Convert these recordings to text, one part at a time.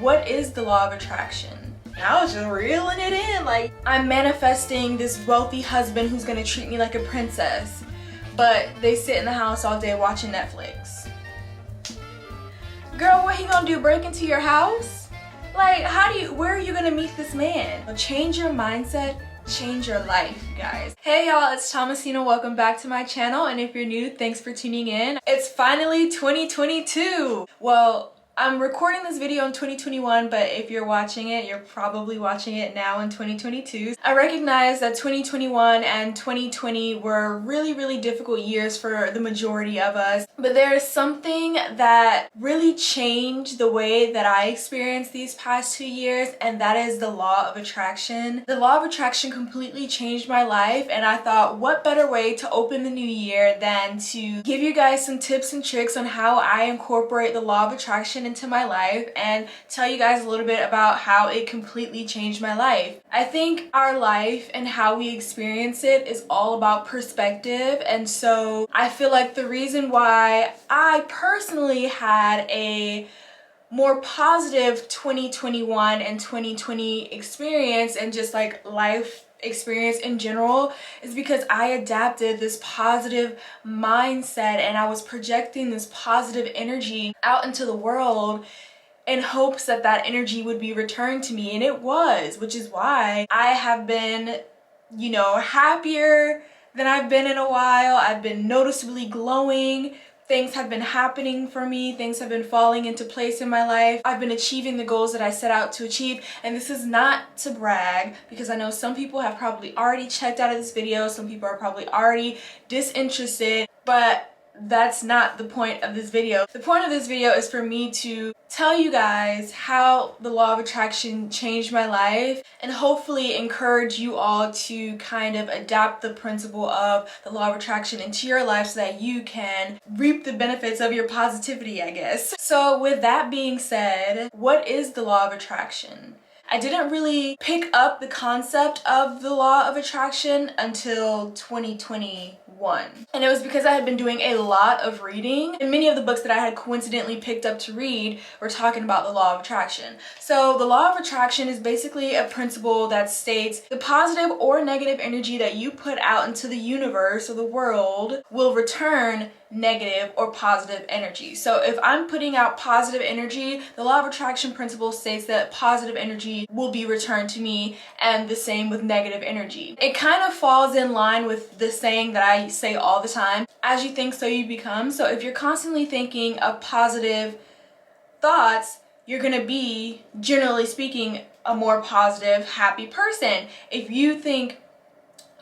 What is the law of attraction? I was just reeling it in, like, I'm manifesting this wealthy husband who's gonna treat me like a princess, but they sit in the house all day watching Netflix. Girl, what he gonna do, break into your house? Like, where are you gonna meet this man? Change your mindset, change your life, you guys. Hey y'all, it's Thomasina. Welcome back to my channel, and if you're new, thanks for tuning in. It's finally 2022. Well, I'm recording this video in 2021, but if you're watching it, you're probably watching it now in 2022. I recognize that 2021 and 2020 were really difficult years for the majority of us, but there is something that really changed the way that I experienced these past 2 years, and that is the law of attraction. The law of attraction completely changed my life, and I thought, what better way to open the new year than to give you guys some tips and tricks on how I incorporate the law of attraction into my life and tell you guys a little bit about how it completely changed my life. I think our life and how we experience it is all about perspective, and so I feel like the reason why I personally had a more positive 2021 and 2020 experience and just like life experience in general is because I adapted this positive mindset and I was projecting this positive energy out into the world in hopes that that energy would be returned to me, and it was, which is why I have been, happier than I've been in a while. I've been noticeably glowing. Things have been happening for me. Things have been falling into place in my life. I've been achieving the goals that I set out to achieve. And this is not to brag, because I know some people have probably already checked out of this video. Some people are probably already disinterested, but that's not the point of this video. The point of this video is for me to tell you guys how the law of attraction changed my life and hopefully encourage you all to kind of adapt the principle of the law of attraction into your life so that you can reap the benefits of your positivity, I guess. So with that being said, what is the law of attraction? I didn't really pick up the concept of the law of attraction until 2021. And it was because I had been doing a lot of reading, and many of the books that I had coincidentally picked up to read were talking about the law of attraction. So the law of attraction is basically a principle that states the positive or negative energy that you put out into the universe or the world will return negative or positive energy. So if I'm putting out positive energy, the law of attraction principle states that positive energy will be returned to me, and the same with negative energy. It kind of falls in line with the saying that I say all the time, as you think so you become. So if you're constantly thinking of positive thoughts, you're gonna be, generally speaking, a more positive, happy person. If you think,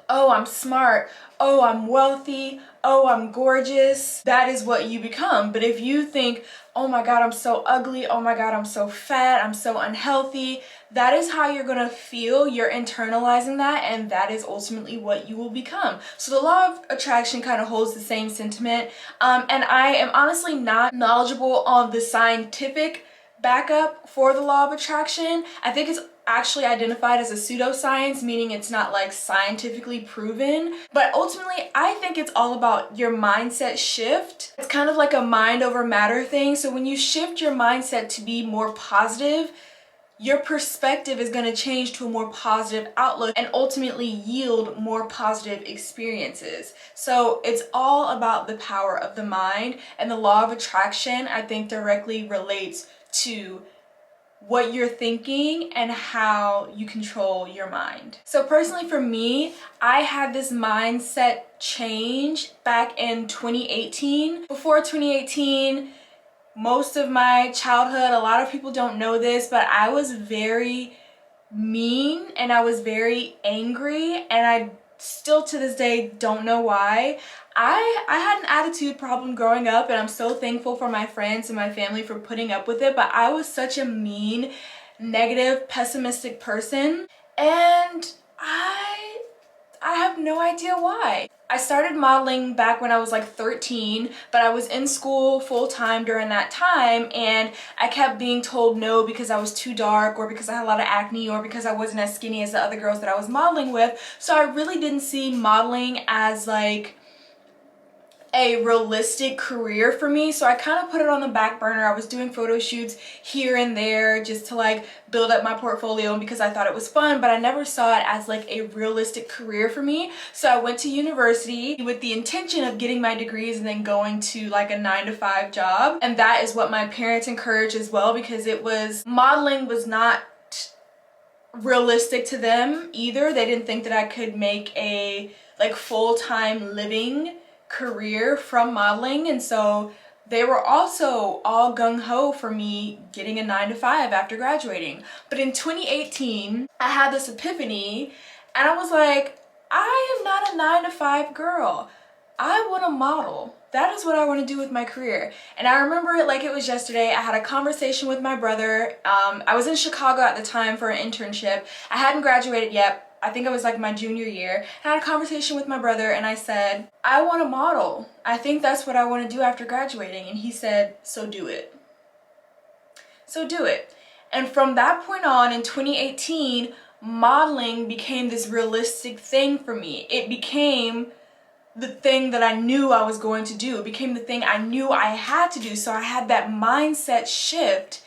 oh, I'm smart, oh, I'm wealthy, oh, I'm gorgeous, that is what you become. But if you think, oh my God, I'm so ugly, oh my God, I'm so fat, I'm so unhealthy, that is how you're gonna feel. You're internalizing that, and that is ultimately what you will become. So the law of attraction kind of holds the same sentiment. And I am honestly not knowledgeable on the scientific backup for the law of attraction. I think it's actually identified as a pseudoscience, meaning it's not like scientifically proven, but ultimately I think it's all about your mindset shift. It's kind of like a mind over matter thing. So when you shift your mindset to be more positive, your perspective is going to change to a more positive outlook and ultimately yield more positive experiences. So it's all about the power of the mind, and the law of attraction, I think, directly relates to what you're thinking and how you control your mind. So personally for me, I had this mindset change back in 2018. Before 2018, most of my childhood, a lot of people don't know this, but I was very mean and I was very angry, and I still to this day don't know why. I had an attitude problem growing up, and I'm so thankful for my friends and my family for putting up with it, but I was such a mean, negative, pessimistic person, and I have no idea why. I started modeling back when I was like 13, but I was in school full-time during that time, and I kept being told no because I was too dark, or because I had a lot of acne, or because I wasn't as skinny as the other girls that I was modeling with. So I really didn't see modeling as like a realistic career for me, so I kind of put it on the back burner. I was doing photo shoots here and there just to like build up my portfolio because I thought it was fun, but I never saw it as like a realistic career for me. So I went to university with the intention of getting my degrees and then going to like a 9-to-5 job, and that is what my parents encouraged as well, because modeling was not realistic to them either. They didn't think that I could make a like full-time living career from modeling, and so they were also all gung-ho for me getting a 9-to-5 after graduating. But in 2018 I had this epiphany and I was like, I am not a 9-to-5 girl. I want to model. That is what I want to do with my career. And I remember it like it was yesterday. I had a conversation with my brother. I was in Chicago at the time for an internship. I hadn't graduated yet. I think it was like my junior year. I had a conversation with my brother and I said, I want to model. I think that's what I want to do after graduating. And he said, so do it. So do it. And from that point on in 2018, modeling became this realistic thing for me. It became the thing that I knew I was going to do. It became the thing I knew I had to do. So I had that mindset shift.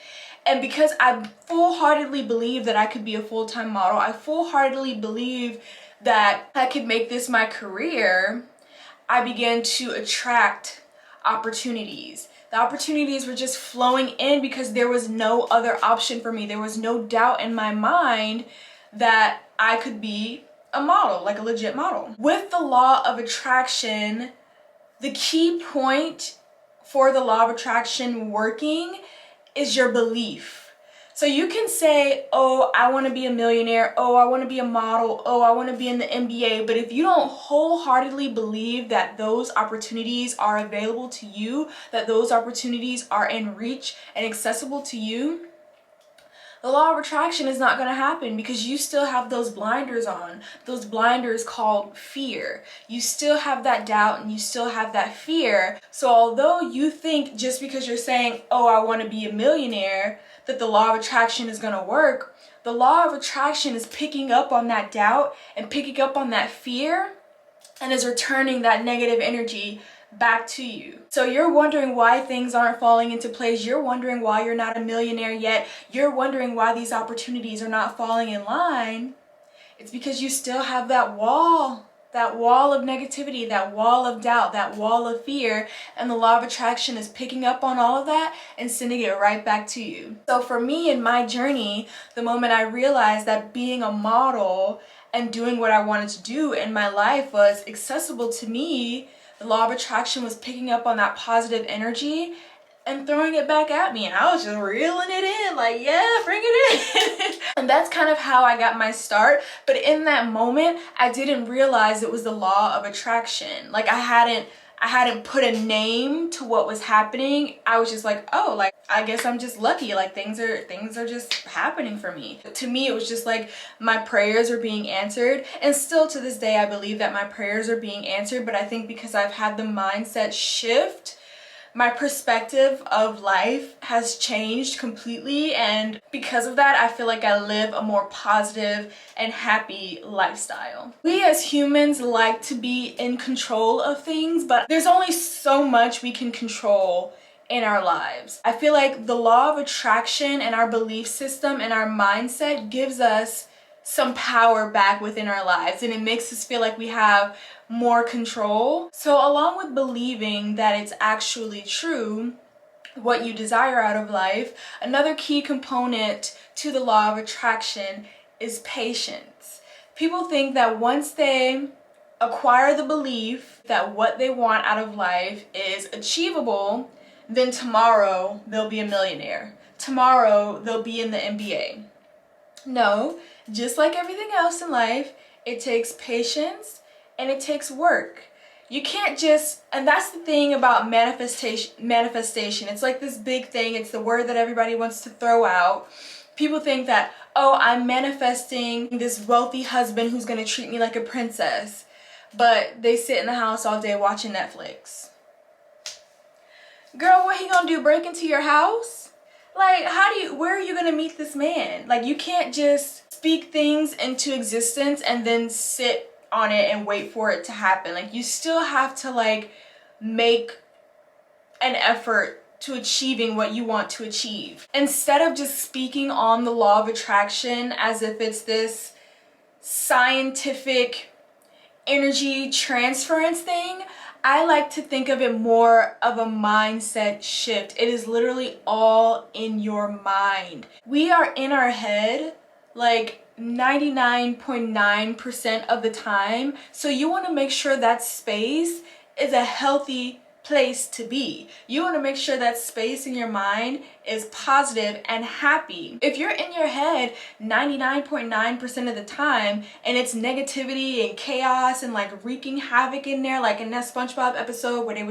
And because I full-heartedly believed that I could be a full-time model, I full-heartedly believed that I could make this my career, I began to attract opportunities. The opportunities were just flowing in because there was no other option for me. There was no doubt in my mind that I could be a model, like a legit model. With the law of attraction, the key point for the law of attraction working is your belief. So you can say, oh, I want to be a millionaire, oh, I want to be a model, oh, I want to be in the NBA, but if you don't wholeheartedly believe that those opportunities are available to you, that those opportunities are in reach and accessible to you, the law of attraction is not going to happen because you still have those blinders on, those blinders called fear. You still have that doubt and you still have that fear. So although you think just because you're saying, oh, I want to be a millionaire, that the law of attraction is going to work, the law of attraction is picking up on that doubt and picking up on that fear and is returning that negative energy back to you. So you're wondering why things aren't falling into place. You're wondering why you're not a millionaire yet. You're wondering why these opportunities are not falling in line. It's because you still have that wall of negativity, that wall of doubt, that wall of fear, and the law of attraction is picking up on all of that and sending it right back to you. So for me in my journey, the moment I realized that being a model and doing what I wanted to do in my life was accessible to me, the law of attraction was picking up on that positive energy and throwing it back at me, and I was just reeling it in, like, yeah, bring it in. And that's kind of how I got my start. But in that moment, I didn't realize it was the law of attraction. Like I hadn't put a name to what was happening. I was just like, oh, like I guess I'm just lucky. Like things are just happening for me. To me, it was just like my prayers are being answered. And still to this day, I believe that my prayers are being answered. But I think because I've had the mindset shift, my perspective of life has changed completely, and because of that, I feel like I live a more positive and happy lifestyle. We as humans like to be in control of things, but there's only so much we can control in our lives. I feel like the law of attraction and our belief system and our mindset gives us some power back within our lives, and it makes us feel like we have more control. So along with believing that it's actually true, what you desire out of life, another key component to the law of attraction is patience. People think that once they acquire the belief that what they want out of life is achievable, then tomorrow they'll be a millionaire. Tomorrow they'll be in the NBA. No, just like everything else in life, it takes patience and it takes work. You can't just, and that's the thing about manifestation. It's like this big thing. It's the word that everybody wants to throw out. People think that, oh, I'm manifesting this wealthy husband who's going to treat me like a princess. But they sit in the house all day watching Netflix. Girl, what he gonna do, break into your house? Like, where are you gonna meet this man? Like, you can't just speak things into existence and then sit on it and wait for it to happen. Like, you still have to like make an effort to achieving what you want to achieve. Instead of just speaking on the law of attraction as if it's this scientific energy transference thing, I like to think of it more of a mindset shift. It is literally all in your mind. We are in our head like 99.9% of the time, so you want to make sure that space is a healthy place to be. You want to make sure that space in your mind is positive and happy. If you're in your head 99.9% of the time and it's negativity and chaos and like wreaking havoc in there, like in that SpongeBob episode where there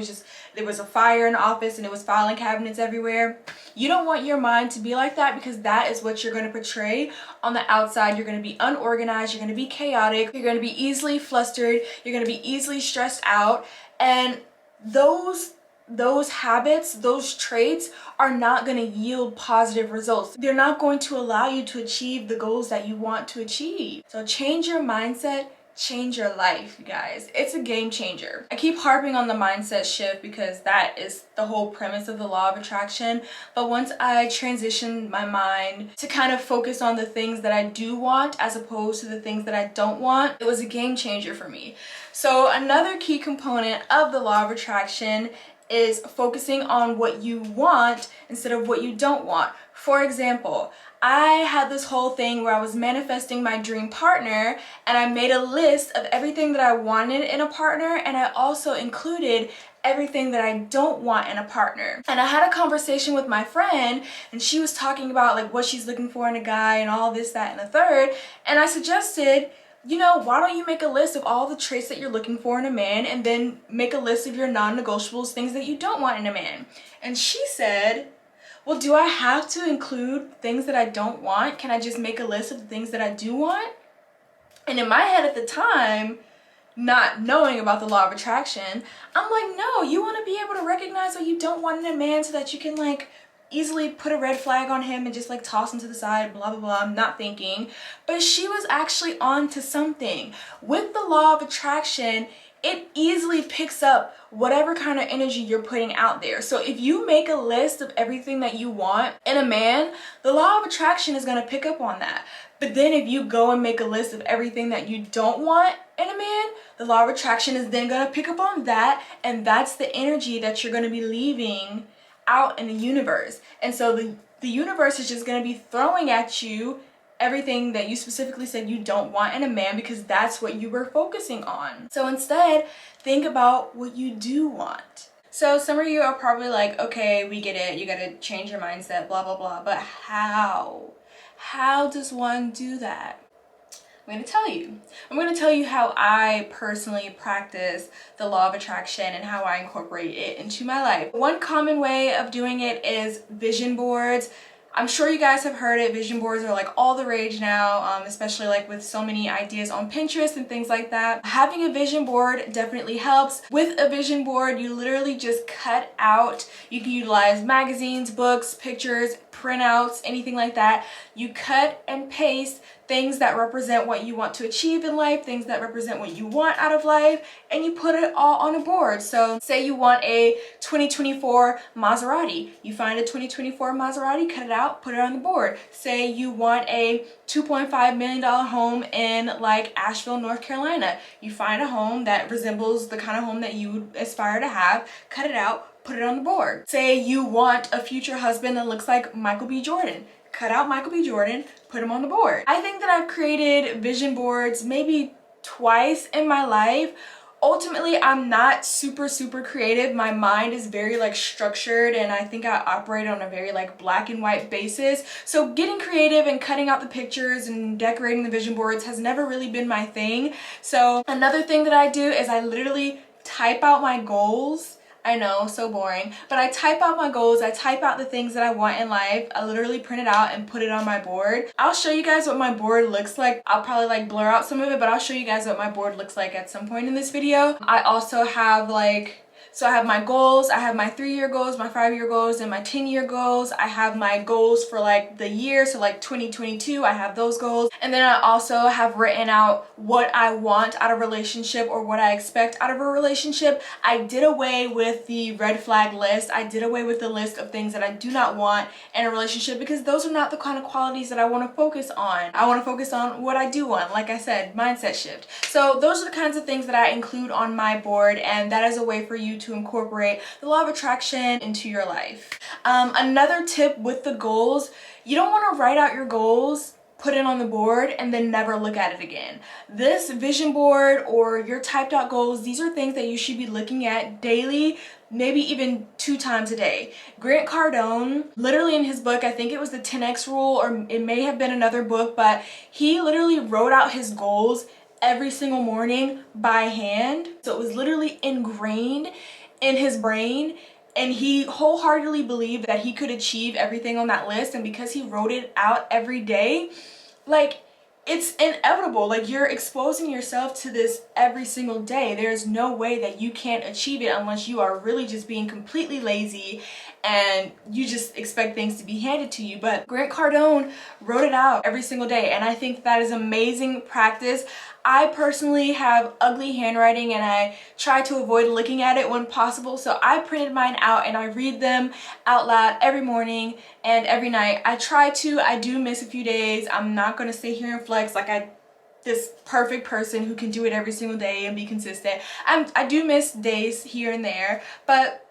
was a fire in the office and it was filing cabinets everywhere, you don't want your mind to be like that, because that is what you're going to portray on the outside. You're going to be unorganized, you're going to be chaotic, you're going to be easily flustered, you're going to be easily stressed out, and those habits, those traits are not going to yield positive results. They're not going to allow you to achieve the goals that you want to achieve. So change your mindset, change your life, you guys. It's a game changer. I keep harping on the mindset shift because that is the whole premise of the law of attraction. But once I transitioned my mind to kind of focus on the things that I do want as opposed to the things that I don't want, it was a game changer for me. So another key component of the law of attraction is focusing on what you want instead of what you don't want. For example, I had this whole thing where I was manifesting my dream partner, and I made a list of everything that I wanted in a partner, and I also included everything that I don't want in a partner. And I had a conversation with my friend, and she was talking about like what she's looking for in a guy and all this, that, and the third, and I suggested, you know, why don't you make a list of all the traits that you're looking for in a man, and then make a list of your non-negotiables, things that you don't want in a man. And she said, well, do I have to include things that I don't want? Can I just make a list of the things that I do want? And in my head at the time, not knowing about the law of attraction, I'm like, no, you want to be able to recognize what you don't want in a man so that you can like easily put a red flag on him and just like toss him to the side, blah blah blah. I'm not thinking. But she was actually on to something. With the law of attraction, it easily picks up whatever kind of energy you're putting out there. So if you make a list of everything that you want in a man, the law of attraction is going to pick up on that. But then if you go and make a list of everything that you don't want in a man, the law of attraction is then going to pick up on that, and that's the energy that you're going to be leaving out in the universe. And so the universe is just going to be throwing at you everything that you specifically said you don't want in a man, because that's what you were focusing on. So instead, think about what you do want. So some of you are probably like, okay, we get it, you gotta change your mindset, blah blah blah, but how? How does one do that? I'm going to tell you. I'm going to tell you how I personally practice the law of attraction and how I incorporate it into my life. One common way of doing it is vision boards. I'm sure you guys have heard it. Vision boards are like all the rage now, especially like with so many ideas on Pinterest and things like that. Having a vision board definitely helps. With a vision board, you literally just cut out, you can utilize magazines, books, pictures, printouts, anything like that. You cut and paste things that represent what you want to achieve in life, things that represent what you want out of life, and you put it all on a board. So say you want a 2024 Maserati. You find a 2024 Maserati, cut it out, put it on the board. Say you want a $2.5 million home in like Asheville, North Carolina. You find a home that resembles the kind of home that you would aspire to have, cut it out, put it on the board. Say you want a future husband that looks like Michael B. Jordan. Cut out Michael B. Jordan, put him on the board. I think that I've created vision boards maybe twice in my life. Ultimately, I'm not super creative. My mind is very like structured, and I think I operate on a very like black and white basis. So getting creative and cutting out the pictures and decorating the vision boards has never really been my thing. So another thing that I do is I literally type out my goals. I know, so boring, but I type out my goals, I type out the things that I want in life, I literally print it out and put it on my board. I'll show you guys what my board looks like. I'll probably like blur out some of it, but I'll show you guys what my board looks like at some point in this video. I also have like So I have my goals, I have my 3-year goals, my 5-year goals, and my 10-year goals. I have my goals for like the year, so like 2022, I have those goals. And then I also have written out what I want out of a relationship or what I expect out of a relationship. I did away with the red flag list. I did away with the list of things that I do not want in a relationship because those are not the kind of qualities that I want to focus on. I want to focus on what I do want, like I said, mindset shift. So those are the kinds of things that I include on my board, and that is a way for you to incorporate the law of attraction into your life. Another tip with the goals, you don't want to write out your goals, put it on the board, and then never look at it again. This vision board or your typed out goals, these are things that you should be looking at daily, maybe even 2 times a day. Grant Cardone, literally in his book, I think it was the 10X rule, or it may have been another book, but he literally wrote out his goals every single morning by hand. So it was literally ingrained in his brain, and he wholeheartedly believed that he could achieve everything on that list. And because he wrote it out every day, like, it's inevitable. Like, you're exposing yourself to this every single day. There's no way that you can't achieve it unless you are really just being completely lazy and you just expect things to be handed to you. But Grant Cardone wrote it out every single day, and I think that is amazing practice. I personally have ugly handwriting and I try to avoid looking at it when possible, so I printed mine out and I read them out loud every morning and every night. I do miss a few days. I'm not gonna sit here and flex like this perfect person who can do it every single day and be consistent. I do miss days here and there, but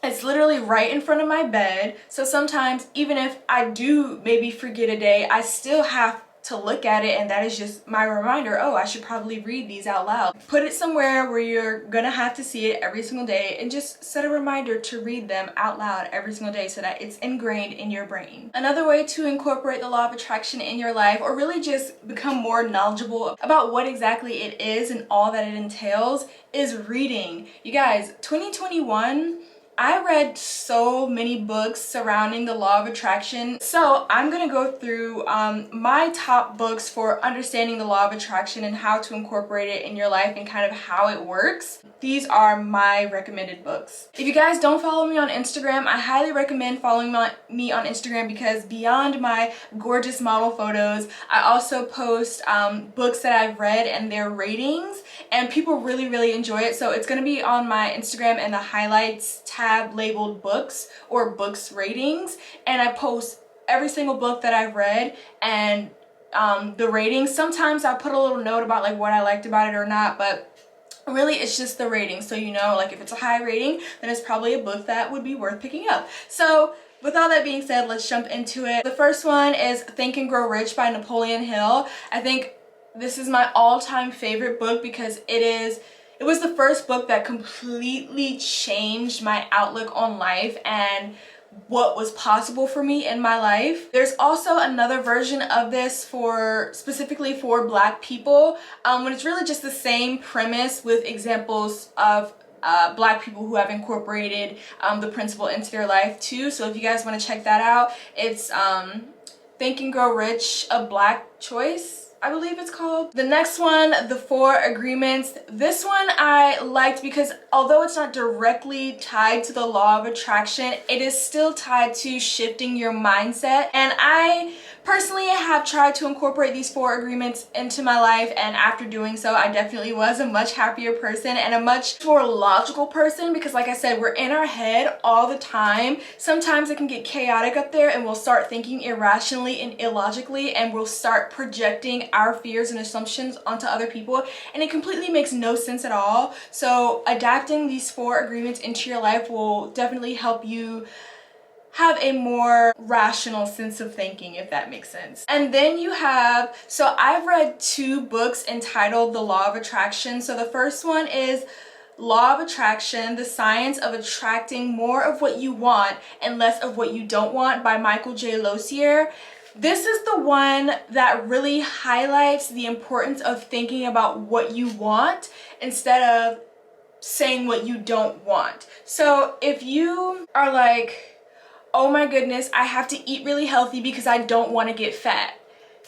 it's literally right in front of my bed. So sometimes, even if I do maybe forget a day, I still have to look at it, and that is just my reminder. Oh, I should probably read these out loud. Put it somewhere where you're gonna have to see it every single day, and just set a reminder to read them out loud every single day so that it's ingrained in your brain. Another way to incorporate the law of attraction in your life, or really just become more knowledgeable about what exactly it is and all that it entails, is reading. You guys, 2021, I read so many books surrounding the law of attraction. So I'm gonna go through my top books for understanding the law of attraction and how to incorporate it in your life and kind of how it works. These are my recommended books. If you guys don't follow me on Instagram, I highly recommend following me on Instagram, because beyond my gorgeous model photos, I also post books that I've read and their ratings, and people really enjoy it. So it's gonna be on my Instagram and the highlights tab labeled books or books ratings, and I post every single book that I've read and the ratings. Sometimes I put a little note about like what I liked about it or not, but really it's just the rating, so you know, like if it's a high rating, then it's probably a book that would be worth picking up. So with all that being said, let's jump into it. The first one is Think and Grow Rich by Napoleon Hill. I think this is my all-time favorite book because it was the first book that completely changed my outlook on life and what was possible for me in my life. There's also another version of this specifically for Black people, when it's really just the same premise with examples of Black people who have incorporated the principle into their life too. So if you guys want to check that out, it's Think and Grow Rich, A Black Choice, I believe it's called. The next one, The 4 Agreements. This one I liked because although it's not directly tied to the law of attraction, it is still tied to shifting your mindset. And I personally have tried to incorporate these 4 agreements into my life, and after doing so, I definitely was a much happier person and a much more logical person, because like I said, we're in our head all the time. Sometimes it can get chaotic up there and we'll start thinking irrationally and illogically, and we'll start projecting our fears and assumptions onto other people, and it completely makes no sense at all. So adapting these 4 agreements into your life will definitely help you have a more rational sense of thinking, if that makes sense. And then you have, so I've read 2 books entitled The Law of Attraction. So the first one is Law of Attraction, The Science of Attracting More of What You Want and Less of What You Don't Want by Michael J. Losier. This is the one that really highlights the importance of thinking about what you want instead of saying what you don't want. So if you are like, oh my goodness, I have to eat really healthy because I don't want to get fat,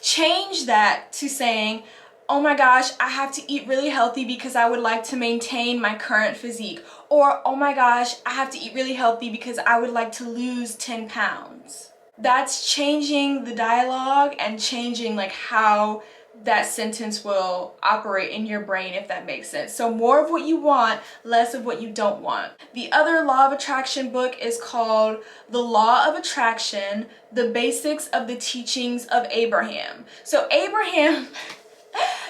change that to saying, oh my gosh, I have to eat really healthy because I would like to maintain my current physique. Or, oh my gosh, I have to eat really healthy because I would like to lose 10 pounds. That's changing the dialogue and changing like how that sentence will operate in your brain, if that makes sense. So more of what you want, less of what you don't want. The other law of attraction book is called The Law of Attraction, The Basics of the Teachings of Abraham. So Abraham,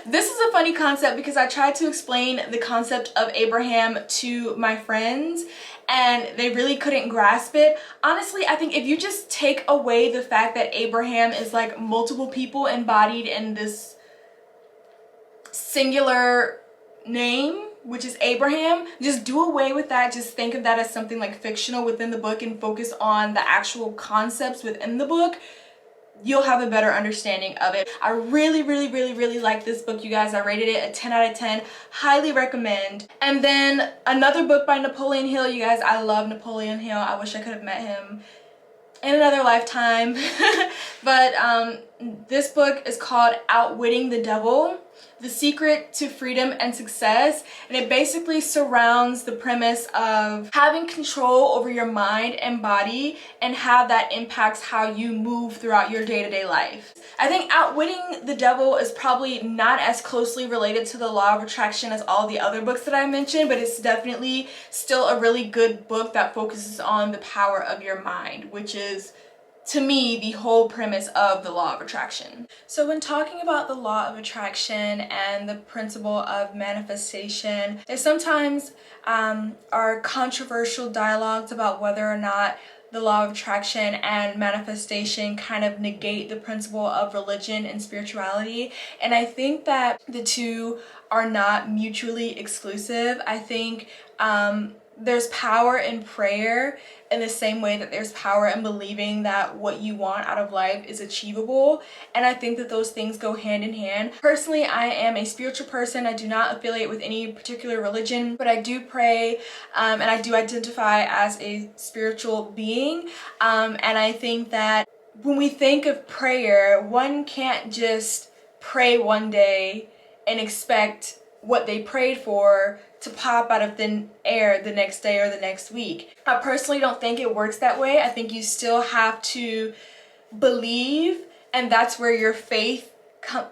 this is a funny concept because I tried to explain the concept of Abraham to my friends and they really couldn't grasp it. Honestly, I think if you just take away the fact that Abraham is like multiple people embodied in this singular name, which is Abraham, just do away with that. Just think of that as something like fictional within the book and focus on the actual concepts within the book. You'll have a better understanding of it. I really like this book, you guys. I rated it a 10 out of 10. Highly recommend. And then another book by Napoleon Hill, you guys. I love Napoleon Hill. I wish I could have met him in another lifetime. But this book is called Outwitting the Devil, The Secret to Freedom and Success, and it basically surrounds the premise of having control over your mind and body and how that impacts how you move throughout your day-to-day life. I think Outwitting the Devil is probably not as closely related to the law of attraction as all the other books that I mentioned, but it's definitely still a really good book that focuses on the power of your mind, which is, to me, the whole premise of the law of attraction. So when talking about the law of attraction and the principle of manifestation, there sometimes are controversial dialogues about whether or not the law of attraction and manifestation kind of negate the principle of religion and spirituality. And I think that the two are not mutually exclusive. I think there's power in prayer in the same way that there's power in believing that what you want out of life is achievable. And I think that those things go hand in hand. Personally, I am a spiritual person. I do not affiliate with any particular religion, but I do pray and I do identify as a spiritual being. And I think that when we think of prayer, one can't just pray one day and expect what they prayed for to pop out of thin air the next day or the next week. I personally don't think it works that way. I think you still have to believe, and that's where your faith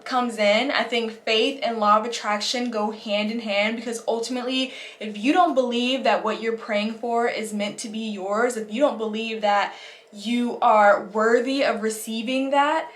comes in. I think faith and law of attraction go hand in hand, because ultimately, if you don't believe that what you're praying for is meant to be yours, if you don't believe that you are worthy of receiving that,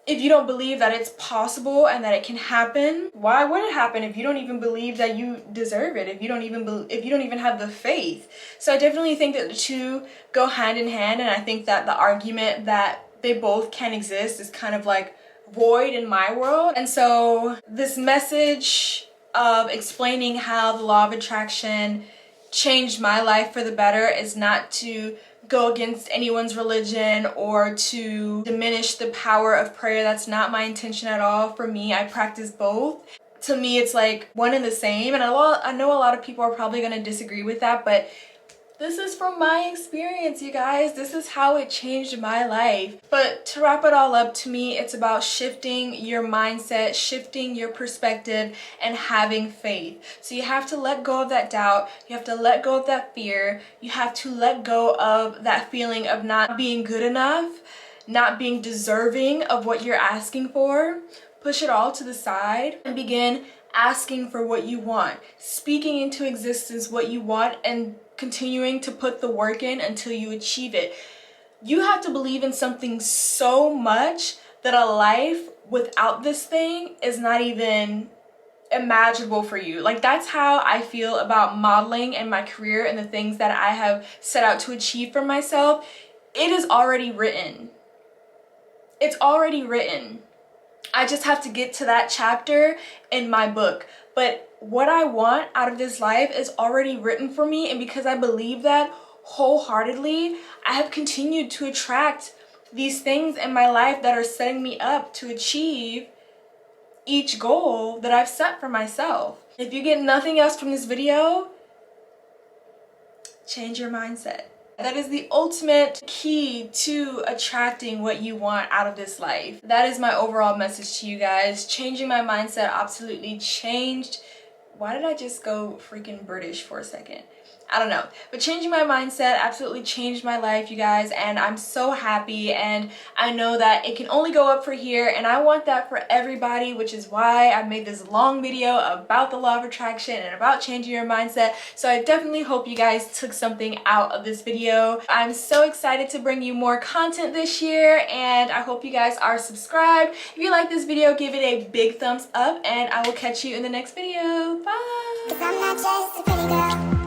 if you don't believe that it's possible and that it can happen, why would it happen if you don't even believe that you deserve it? If you don't even have the faith? So I definitely think that the two go hand in hand, and I think that the argument that they both can exist is kind of like void in my world. And so this message of explaining how the law of attraction changed my life for the better is not to go against anyone's religion or to diminish the power of prayer. That's not my intention at all. For me, I practice both. To me, it's like one and the same. And I know a lot of people are probably going to disagree with that, but this is from my experience, you guys. This is how it changed my life. But to wrap it all up, to me, it's about shifting your mindset, shifting your perspective, and having faith. So you have to let go of that doubt. You have to let go of that fear. You have to let go of that feeling of not being good enough, not being deserving of what you're asking for. Push it all to the side and begin asking for what you want, speaking into existence what you want, and continuing to put the work in until you achieve it. You have to believe in something so much that a life without this thing is not even imaginable for you. Like, that's how I feel about modeling and my career and the things that I have set out to achieve for myself. It is already written. It's already written. I just have to get to that chapter in my book. But what I want out of this life is already written for me, and because I believe that wholeheartedly, I have continued to attract these things in my life that are setting me up to achieve each goal that I've set for myself. If you get nothing else from this video, change your mindset. That is the ultimate key to attracting what you want out of this life. That is my overall message to you guys. Changing my mindset absolutely changed. Why did I just go freaking British for a second? I don't know, but changing my mindset absolutely changed my life, you guys, and I'm so happy, and I know that it can only go up for here, and I want that for everybody, which is why I made this long video about the law of attraction and about changing your mindset. So I definitely hope you guys took something out of this video. I'm so excited to bring you more content this year, and I hope you guys are subscribed. If you like this video, give it a big thumbs up, and I will catch you in the next video. Bye! 'Cause I'm not just a pretty girl.